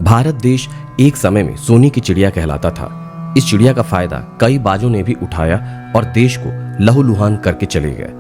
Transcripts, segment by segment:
भारत देश एक समय में सोने की चिड़िया कहलाता था। इस चिड़िया का फायदा कई बाजों ने भी उठाया और देश को लहूलुहान करके चले गए।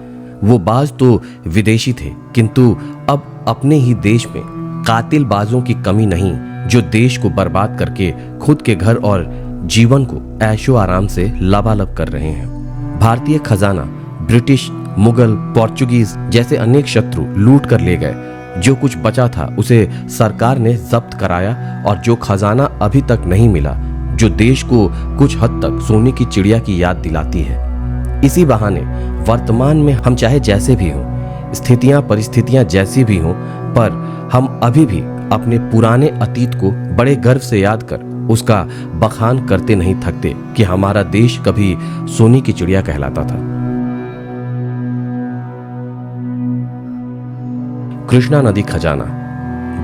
वो बाज तो विदेशी थे, किंतु अब अपने ही देश में कातिल बाजों की कमी नहीं, जो देश को बर्बाद करके खुद के घर और जीवन को ऐशो आराम से लबालब कर रहे हैं। भारतीय खजाना ब्रिटिश, मुगल, पोर्चुगीज जैसे अनेक शत्रु लूट कर ले गए। जो कुछ बचा था उसे सरकार ने जब्त कराया और जो खजाना अभी तक नहीं मिला, जो देश को कुछ हद तक सोने की चिड़िया की याद दिलाती है। इसी बहाने वर्तमान में हम चाहे जैसे भी हों, स्थितियां परिस्थितियां जैसी भी हों, पर हम अभी भी अपने पुराने अतीत को बड़े गर्व से याद कर उसका बखान करते नहीं थकते कि हमारा देश कभी सोने की चिड़िया कहलाता था। कृष्णा नदी खजाना।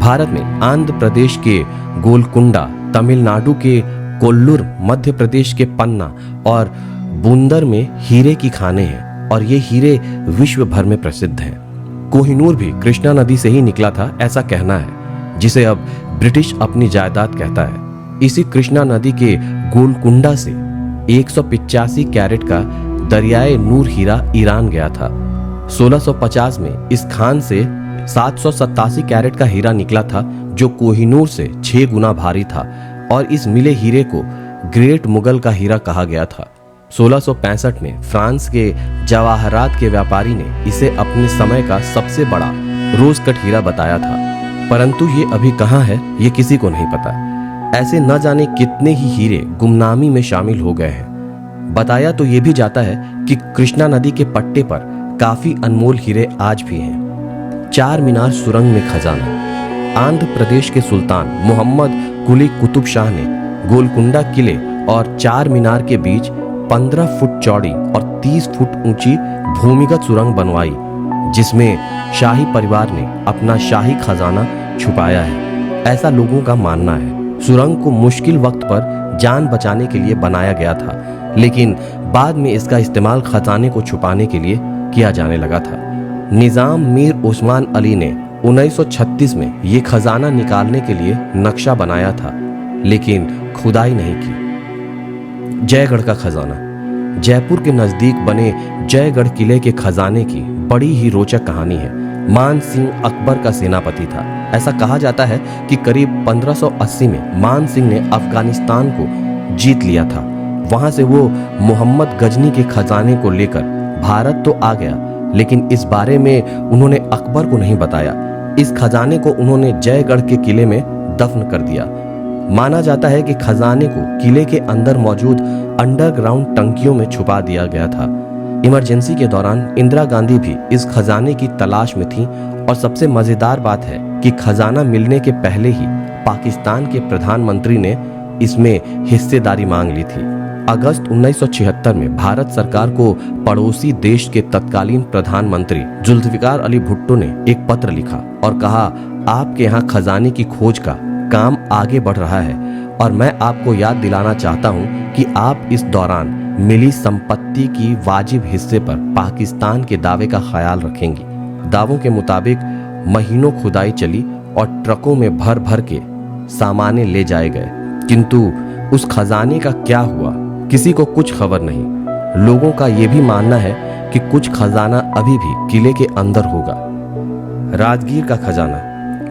भारत में आंध्र प्रदेश के गोलकुंडा, तमिलनाडु के कोल्लूर, मध्य प्रदेश के पन्ना और बुंदर में हीरे की खानें हैं और ये हीरे विश्व भर में प्रसिद्ध हैं। कोहिनूर भी कृष्णा नदी से ही निकला था, ऐसा कहना है, जिसे अब ब्रिटिश अपनी जायदाद कहता है। इसी कृष्णा नदी के गोलकुंडा से 185 कैरेट का दरियाए नूर हीरा ईरान गया था। 1650 में इस खान से 787 कैरेट का हीरा निकला था, जो कोहिनूर से 6 गुना भारी था और इस मिले हीरे को ग्रेट मुगल का हीरा कहा गया था। 1665 में फ्रांस के जवाहरात के व्यापारी ने इसे अपने समय का सबसे बड़ा रोज कट हीरा बताया था, परंतु ये अभी कहाँ है ये किसी को नहीं पता। ऐसे न जाने कितने ही हीरे गुमनामी में शामिल हो गए हैं। बताया तो ये भी जाता है कि कृष्णा नदी के पट्टे पर काफी अनमोल हीरे आज भी हैं। चार मीनार सुरंग में खजाना। आंध्र प्रदेश के सुल्तान मोहम्मद कुली कुतुब शाह ने गोलकुंडा किले और चार मीनार के बीच 15 फुट चौड़ी और 30 फुट ऊंची भूमिगत सुरंग बनवाई, जिसमें शाही परिवार ने अपना शाही खजाना छुपाया है, ऐसा लोगों का मानना है। सुरंग को मुश्किल वक्त पर जान बचाने के लिए बनाया गया था, लेकिन बाद में इसका इस्तेमाल खजाने को छुपाने के लिए किया जाने लगा था। निजाम मीर उस्मान अली ने 1936 में ये खजाना निकालने के लिए नक्शा बनाया था, लेकिन खुदाई नहीं की। जयगढ़ का खजाना। जयपुर के नजदीक बने जयगढ़ किले के खजाने की बड़ी ही रोचक कहानी है। मान सिंह अकबर का सेनापति था। ऐसा कहा जाता है कि करीब 1580 में मान सिंह ने अफगानिस्तान को जीत लिया था। वहां से वो मोहम्मद गजनी के खजाने को लेकर भारत तो आ गया, लेकिन इस बारे में उन्होंने अकबर को नहीं बताया। इस खजाने को उन्होंने जयगढ़ के किले में दफन कर दिया। माना जाता है कि खजाने को किले के अंदर मौजूद अंडरग्राउंड टंकियों में छुपा दिया गया था। इमरजेंसी के दौरान इंदिरा गांधी भी इस खजाने की तलाश में थी और सबसे मजेदार बात है कि खजाना मिलने के पहले ही पाकिस्तान के प्रधानमंत्री ने इसमें हिस्सेदारी मांग ली थी। अगस्त 1976 में भारत सरकार को पड़ोसी देश के तत्कालीन प्रधानमंत्री जुल्फिकार अली भुट्टो ने एक पत्र लिखा और कहा, आपके यहाँ खजाने की खोज का काम आगे बढ़ रहा है और मैं आपको याद दिलाना चाहता हूँ कि आप इस दौरान मिली संपत्ति की वाजिब हिस्से पर पाकिस्तान के दावे का ख्याल रखेंगी। दावों के मुताबिक महीनों खुदाई चली और ट्रकों में भर भर के सामाने ले जाए गए, किंतु उस खजाने का क्या हुआ किसी को कुछ खबर नहीं। लोगों का यह भी मानना है कि कुछ खजाना अभी भी किले के अंदर होगा। राजगीर का खजाना।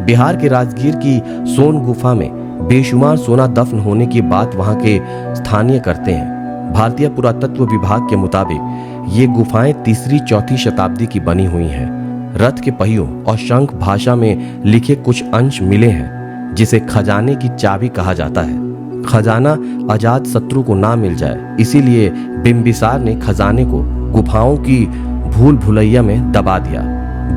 बिहार के राजगीर की सोन गुफा में बेशुमार सोना दफन होने की बात वहां के स्थानीय करते हैं। भारतीय पुरातत्व विभाग के मुताबिक ये गुफाएं 3री-4थी शताब्दी की बनी हुई हैं। रथ के पहियों और शंख भाषा में लिखे कुछ अंश मिले हैं, जिसे खजाने की चाबी कहा जाता है। खजाना अजात शत्रु को ना मिल जाए, इसीलिए बिंबिसार ने खजाने को गुफाओं की भूल भुलैया में दबा दिया।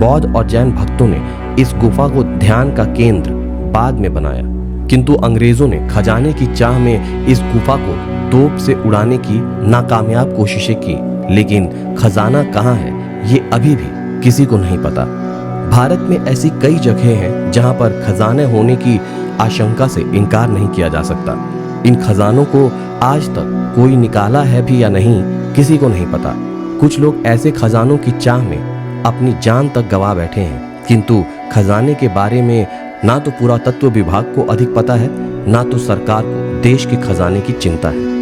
बौद्ध और जैन भक्तों ने इस गुफा को ध्यान का केंद्र बाद में बनाया, किंतु अंग्रेजों ने खजाने की चाह में इस गुफा को तोप से उड़ाने की नाकामयाब कोशिशें की, लेकिन खजाना कहाँ है ये अभी भी किसी को नहीं पता। भारत में ऐसी कई जगह हैं जहां पर खजाने होने की आशंका से इनकार नहीं किया जा सकता। इन खजानों को आज तक कोई निकाला है भी या नहीं, किसी को नहीं पता। कुछ लोग ऐसे खजानों की चाह में अपनी जान तक गंवा बैठे हैं, किंतु खजाने के बारे में ना तो पुरातत्व विभाग को अधिक पता है, ना तो सरकार को देश के खजाने की चिंता है।